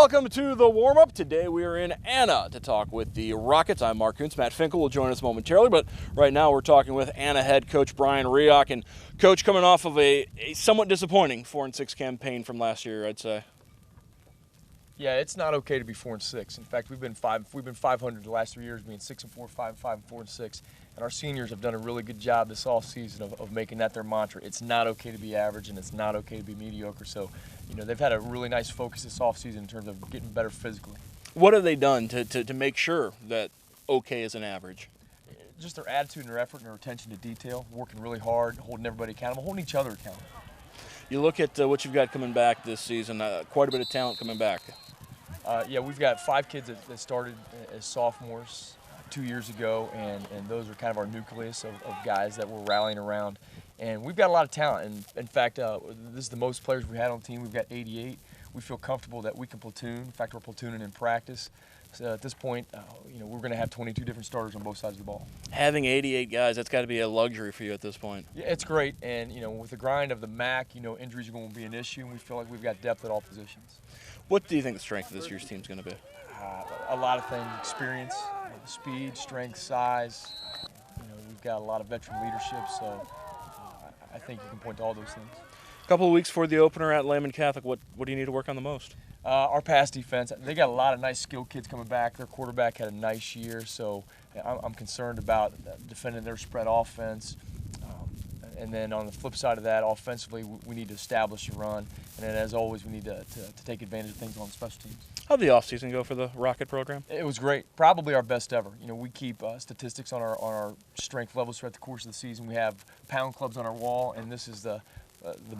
Welcome to the warm-up. Today we are in Anna to talk with the Rockets. I'm Mark Kuntz. Matt Finkel will join us momentarily, but right now we're talking with Anna head coach Brian Rioch. And coach, coming off of a somewhat disappointing 4-6 campaign from last year, I'd say. Yeah, it's not okay to be 4-6. In fact, we've been 500 the last 3 years, being 6-4, 5-5, 4-6. And our seniors have done a really good job this offseason of making that their mantra. It's not okay to be average, and it's not okay to be mediocre. So, they've had a really nice focus this offseason in terms of getting better physically. What have they done to make sure that okay is an average? Just their attitude and their effort and their attention to detail, working really hard, holding everybody accountable, holding each other accountable. You look at what you've got coming back this season, quite a bit of talent coming back. Yeah, we've got 5 kids that started as sophomores 2 years ago, and those are kind of our nucleus of guys that we're rallying around. And we've got a lot of talent. And in fact, this is the most players we had on the team. We've got 88. We feel comfortable that we can platoon. In fact, we're platooning in practice. So at this point, we're going to have 22 different starters on both sides of the ball. Having 88 guys, that's got to be a luxury for you at this point. Yeah, it's great. And, with the grind of the MAC, injuries are going to be an issue, and we feel like we've got depth at all positions. What do you think the strength of this year's team is going to be? A lot of things: experience, speed, strength, size. We've got a lot of veteran leadership, so I think you can point to all those things. A couple of weeks before the opener at Lehman Catholic, what do you need to work on the most? Our pass defense. They got a lot of nice skilled kids coming back. Their quarterback had a nice year, so I'm concerned about defending their spread offense. And then on the flip side of that, offensively, we need to establish a run. And then, as always, we need to take advantage of things on special teams. How'd the offseason go for the Rocket program? It was great. Probably our best ever. We keep statistics on our strength levels throughout the course of the season. We have pound clubs on our wall, and this is the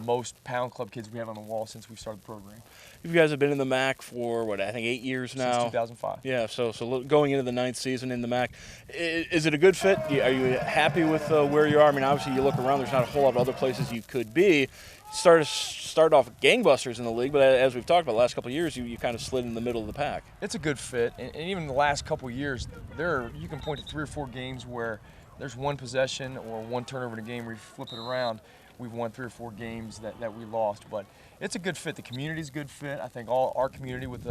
most pound club kids we have on the wall since we started the program. You guys have been in the MAC for, I think 8 years now? Since 2005. Yeah, so going into the 9th season in the MAC. Is it a good fit? Are you happy with where you are? I mean, obviously you look around, there's not a whole lot of other places you could be. Start off gangbusters in the league, but as we've talked about the last couple of years, you kind of slid in the middle of the pack. It's a good fit, and even in the last couple of years, you can point to 3 or 4 games where there's one possession or one turnover in a game where you flip it around. We've won 3 or 4 games that we lost, but it's a good fit. The community's a good fit. I think all our community with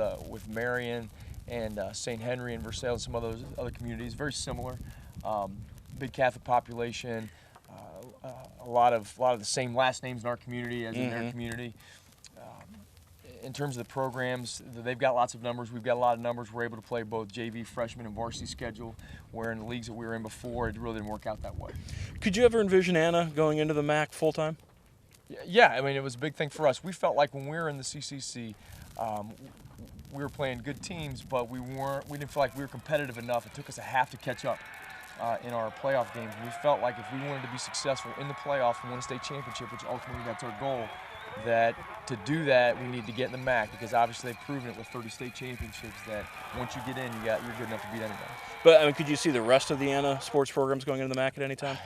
Marion and St. Henry and Versailles and some of those other communities very similar. Big Catholic population, a lot of the same last names in our community as in their community. In terms of the programs, they've got lots of numbers. We've got a lot of numbers. We're able to play both JV, freshman, and varsity schedule, where in the leagues that we were in before, it really didn't work out that way. Could you ever envision Anna going into the MAC full-time? Yeah, I mean, it was a big thing for us. We felt like when we were in the CCC, we were playing good teams, but we didn't feel like we were competitive enough. It took us a half to catch up in our playoff games. We felt like if we wanted to be successful in the playoff and win a state championship, which ultimately that's our goal, that to do that, we need to get in the MAC, because obviously they've proven it with 30 state championships that once you get in, you're good enough to beat anybody. But I mean, could you see the rest of the Anna sports programs going into the MAC at any time?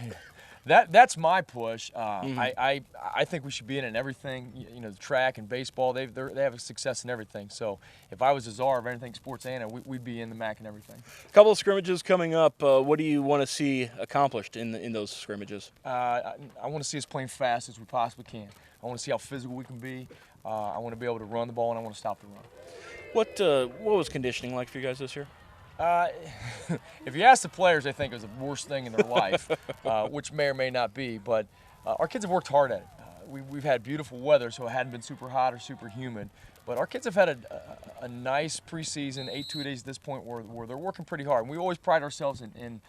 That's my push. I think we should be in everything. The track and baseball, they have a success in everything. So if I was a czar of anything sports Anna, we'd be in the MAC and everything. A couple of scrimmages coming up. What do you want to see accomplished in those scrimmages? I want to see us playing fast as we possibly can. I want to see how physical we can be. I want to be able to run the ball, and I want to stop the run. What was conditioning like for you guys this year? If you ask the players, they think it was the worst thing in their life, which may or may not be. But our kids have worked hard at it. We've had beautiful weather, so it hadn't been super hot or super humid. But our kids have had a nice preseason, 8 2-days at this point, where they're working pretty hard. And we always pride ourselves in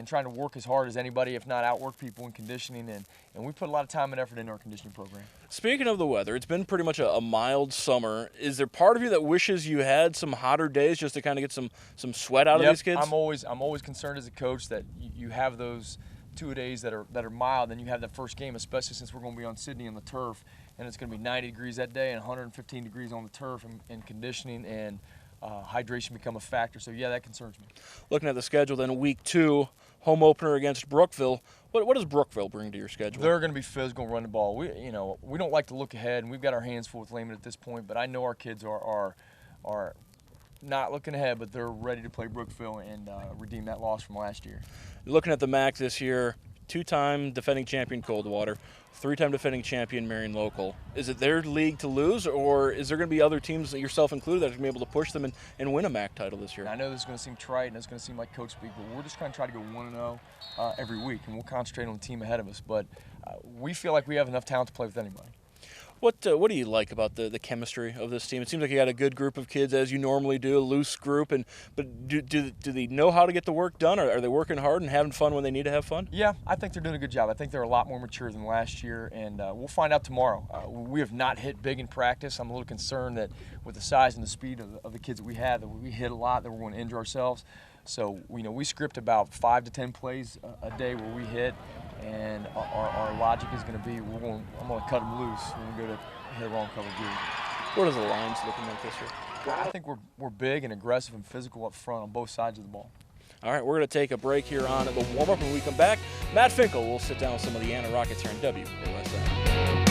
trying to work as hard as anybody, if not outwork people in conditioning, and we put a lot of time and effort into our conditioning program. Speaking of the weather, it's been pretty much a mild summer. Is there part of you that wishes you had some hotter days just to kind of get some sweat out of these kids? I'm always concerned as a coach that you have those 2 days that are mild, and you have that first game, especially since we're going to be on Sydney on the turf, and it's going to be 90 degrees that day and 115 degrees on the turf, and conditioning and hydration become a factor. So yeah, that concerns me. Looking at the schedule, then week 2, home opener against Brookville. What does Brookville bring to your schedule? They're going to be physical, run the ball. We don't like to look ahead, and we've got our hands full with Lehman at this point. But I know our kids are not looking ahead, but they're ready to play Brookville and redeem that loss from last year. Looking at the MAC this year, 2-time defending champion Coldwater, 3-time defending champion Marion Local. Is it their league to lose, or is there going to be other teams, yourself included, that are going to be able to push them and win a MAC title this year? I know this is going to seem trite and it's going to seem like coach speak, but we're just going to try to go 1-0 every week, and we'll concentrate on the team ahead of us. But we feel like we have enough talent to play with anybody. What do you like about the chemistry of this team? It seems like you got a good group of kids, as you normally do, a loose group. But do they know how to get the work done? Or are they working hard and having fun when they need to have fun? Yeah, I think they're doing a good job. I think they're a lot more mature than last year, and we'll find out tomorrow. We have not hit big in practice. I'm a little concerned that with the size and the speed of the kids that we have, that we hit a lot, that we're going to injure ourselves. So we script about 5 to 10 plays a day where we hit, and our logic is going to be I'm going to cut them loose when we go to hit a wrong cover group. What are the lines looking like this year? I think we're big and aggressive and physical up front on both sides of the ball. All right, we're going to take a break here on the warm-up. When we come back, Matt Finkel will sit down with some of the Anna Rockets here in WOSN.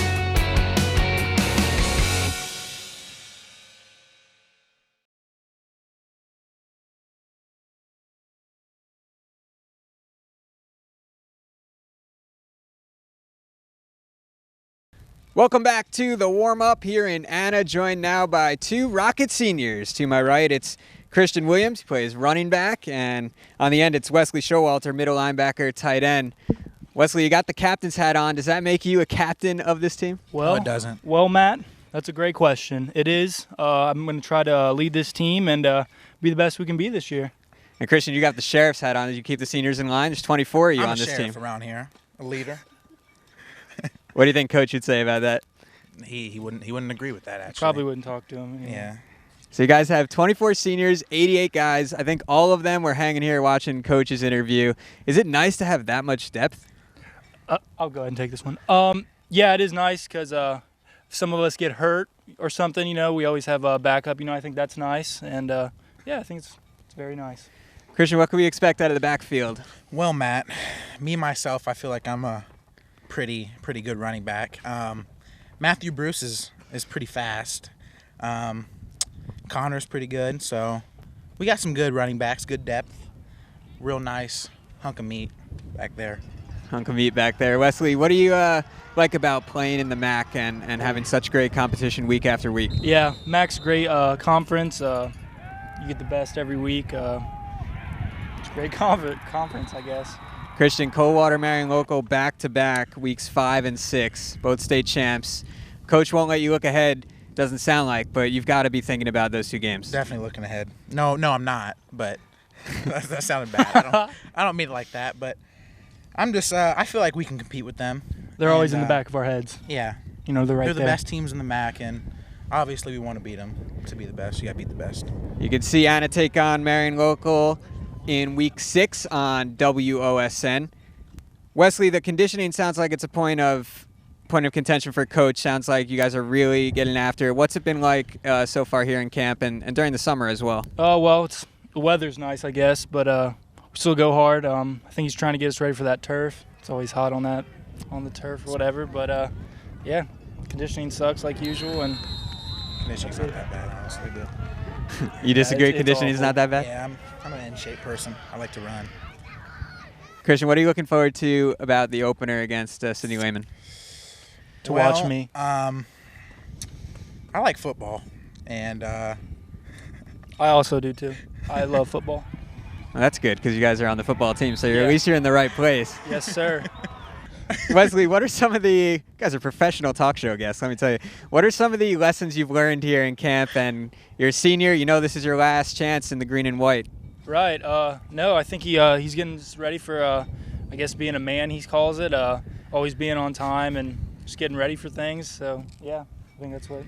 Welcome back to the warm-up here in Anna, joined now by 2 Rocket seniors. To my right, it's Christian Williams, he plays running back, and on the end, it's Wesley Showalter, middle linebacker, tight end. Wesley, you got the captain's hat on. Does that make you a captain of this team? Well, no, it doesn't. Well, Matt, that's a great question. It is. I'm going to try to lead this team and be the best we can be this year. And Christian, you got the sheriff's hat on. Did you keep the seniors in line? There's 24 of you I'm on this a sheriff team. around here, a leader. What do you think Coach would say about that? He wouldn't agree with that, actually. Probably wouldn't talk to him. Yeah. So you guys have 24 seniors, 88 guys. I think all of them were hanging here watching Coach's interview. Is it nice to have that much depth? I'll go ahead and take this one. Yeah, it is nice because if some of us get hurt or something, we always have a backup. I think that's nice. And, yeah, I think it's very nice. Christian, what can we expect out of the backfield? Well, Matt, myself, I feel like I'm a pretty good running back. Matthew Bruce is pretty fast. Connor's pretty good. So we got some good running backs, good depth, real nice hunk of meat back there. Hunk of meat back there. Wesley, what do you like about playing in the MAC and having such great competition week after week? Yeah, MAC's great conference. You get the best every week. It's a great conference, I guess. Christian, Coldwater, Marion Local, back-to-back, weeks 5 and 6, both state champs. Coach won't let you look ahead, doesn't sound like, but you've got to be thinking about those 2 games. Definitely looking ahead. No, I'm not, but that sounded bad. I don't mean it like that, but I'm just, I feel like we can compete with them. They're always in the back of our heads. Yeah. They're right They're the there. best teams in the MAC, and obviously we want to beat them to be the best. You got to beat the best. You can see Anna take on Marion Local in week 6 on WOSN. Wesley, the conditioning sounds like it's a point of contention for Coach. Sounds like you guys are really getting after it. What's it been like so far here in camp and during the summer as well? Oh, well, the weather's nice, I guess, but we still go hard. I think he's trying to get us ready for that turf. It's always hot on the turf or whatever, but yeah, conditioning sucks like usual. And Conditioning's not that bad, honestly, but You disagree? it's Conditioning's awful. not that bad? yeah, I'm an in-shape person. I like to run. Christian, what are you looking forward to about the opener against Sidney Lehman? To watch me. I like football, and I also do too. I love football. Well, that's good because you guys are on the football team, so Yeah. at least you're in the right place. Yes, sir. Wesley, what are some of the – you guys are professional talk show guests, let me tell you. What are some of the lessons you've learned here in camp? And you're a senior. You know this is your last chance in the green and white. Right. No, I think he's getting us ready for, I guess, being a man, he calls it. Always being on time and just getting ready for things. So, yeah, I think that's what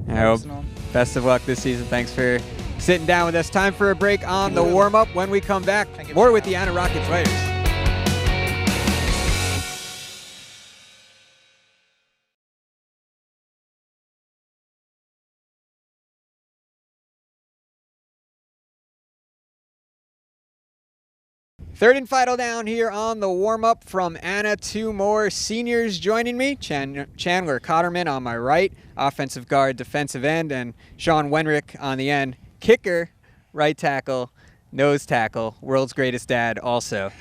I hope. focusing on. Best of luck this season. Thanks for sitting down with us. Time for a break on the warm-up. When we come back, more with the Anna Rocket players. Third and final down here on the warm-up from Anna. 2 more seniors joining me. Chandler Cotterman on my right, offensive guard, defensive end, and Sean Wenrick on the end. Kicker, right tackle, nose tackle, world's greatest dad also.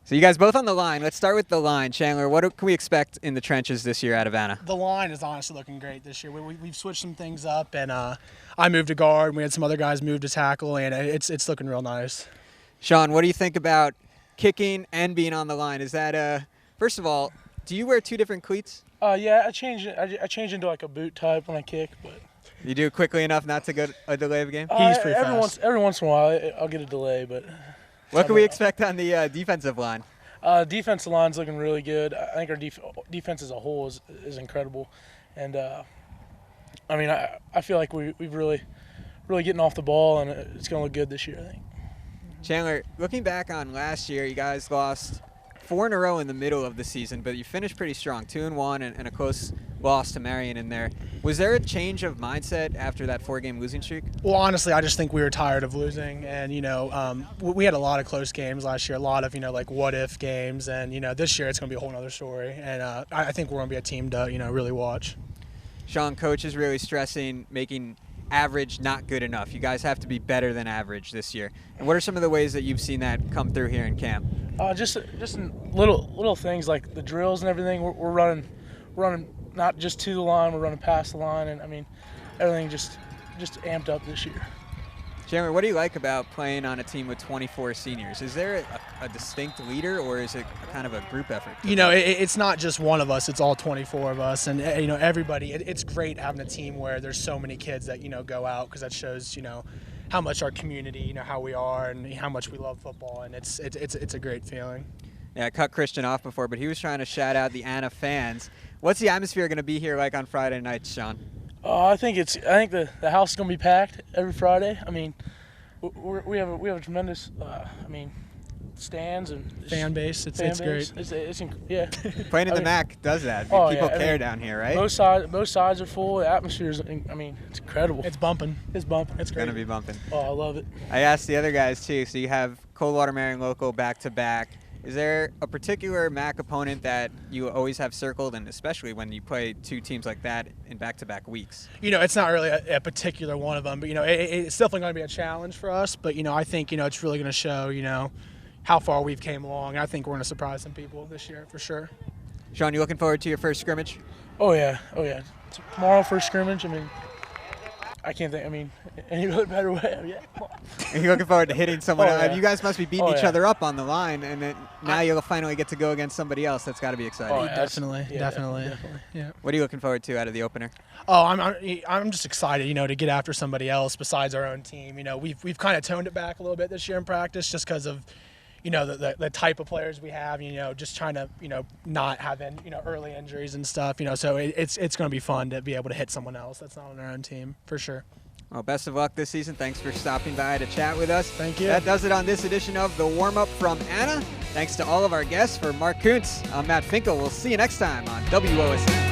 So you guys both on the line. Let's start with the line. Chandler, what can we expect in the trenches this year out of Anna? The line is honestly looking great this year. We've switched some things up, and I moved to guard. We had some other guys move to tackle, and it's looking real nice. Sean, what do you think about kicking and being on the line? Is that first of all, do you wear 2 different cleats? Yeah, I change into like a boot type when I kick, but You do it quickly enough not to get a delay of a game? He's pretty every fast. every once in a while I'll get a delay, but What can we expect on the defensive line? defensive line's looking really good. I think our defense as a whole is incredible, and I mean I feel like we've really getting off the ball, and it's gonna look good this year, I think. Chandler, looking back on last year, you guys lost 4 in a row in the middle of the season, but you finished pretty strong, 2-1 and a close loss to Marion in there. Was there a change of mindset after that 4-game losing streak? Well, honestly, I just think we were tired of losing, and we had a lot of close games last year, a lot of like what if games, and this year it's going to be a whole other story, and I think we're going to be a team to really watch. Sean, coach is really stressing making average not good enough. You guys have to be better than average this year. And what are some of the ways that you've seen that come through here in camp? Just in little things like the drills and everything. We're running not just to the line, we're running past the line, and I mean everything just amped up this year. Chandler, what do you like about playing on a team with 24 seniors? Is there a distinct leader, or is it kind of a group effort? It's not just one of us; it's all 24 of us, and everybody. It's great having a team where there's so many kids that go out, because that shows how much our community, how we are, and how much we love football, and it's a great feeling. Yeah, I cut Christian off before, but he was trying to shout out the Anna fans. What's the atmosphere going to be here like on Friday nights, Sean? I think the house is gonna be packed every Friday. I mean, we have a tremendous stands and Fan base, it's great. Yeah. Playing in the mean- MAC does that. Oh, People yeah, care down here, right? Both sides are full. The atmosphere is, it's incredible. It's bumping. It's bumping. It's Going great. to be bumping. Oh, I love it. I asked the other guys too. So you have Coldwater Marion local back-to-back. Is there a particular MAC opponent that you always have circled, and especially when you play 2 teams like that in back-to-back weeks? It's not really a particular one of them, but it's definitely going to be a challenge for us. But I think it's really going to show how far we've came along. And I think we're going to surprise some people this year for sure. Sean, you looking forward to your first scrimmage? Oh yeah. Tomorrow first scrimmage. I can't think. Any other better way? Yeah. Come on. Are you looking forward to hitting someone? Oh, yeah. You guys must be beating Oh, each yeah. other up on the line, and then now you'll finally get to go against somebody else. That's got to be exciting. Oh, yeah. Definitely. Definitely. Yeah. What are you looking forward to out of the opener? Oh, I'm just excited, to get after somebody else besides our own team. We've kind of toned it back a little bit this year in practice, just because of the type of players we have. Just trying to not have early injuries and stuff. So it's going to be fun to be able to hit someone else that's not on our own team for sure. Well, best of luck this season. Thanks for stopping by to chat with us. Thank you. That does it on this edition of The Warm-Up from Anna. Thanks to all of our guests. For Mark Kuntz, I'm Matt Finkel. We'll see you next time on WOSN.